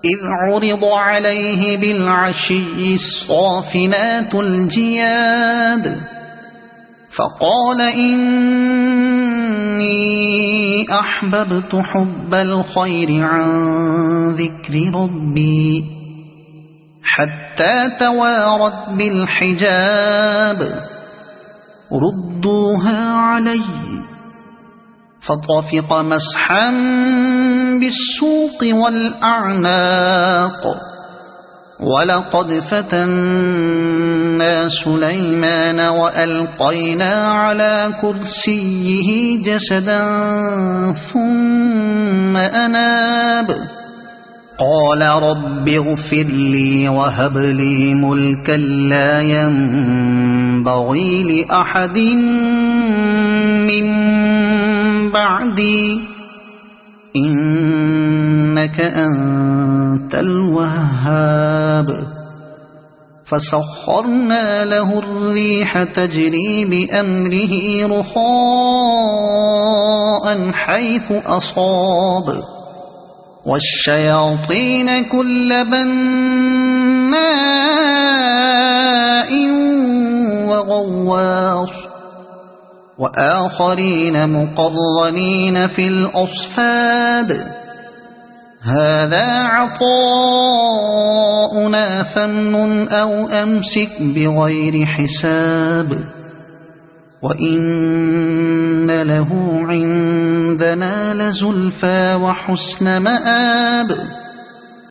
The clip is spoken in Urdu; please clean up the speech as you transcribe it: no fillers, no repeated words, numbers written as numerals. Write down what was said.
إذ عرض عليه بالعشي الصافنات الجياد فقال إني أحببت حب الخير عن ذكر ربي حتى توارت بالحجاب ردوها علي فطفق مسحا بالسوق والأعناق ولقد فتنا سليمان وألقينا على كرسيه جسدا ثم أناب قال رب اغفر لي وهب لي ملكا لا ينبغي لأحد من بعدي إنك أنت الوهاب فسخرنا له الريح تجري بأمره رخاء حيث أصاب والشياطين كل بناء وغواص وآخرين مقرنين في الأصفاد هذا عطاؤنا فامنن أو أمسك بغير حساب وإن له عندنا لزلفى وحسن مآب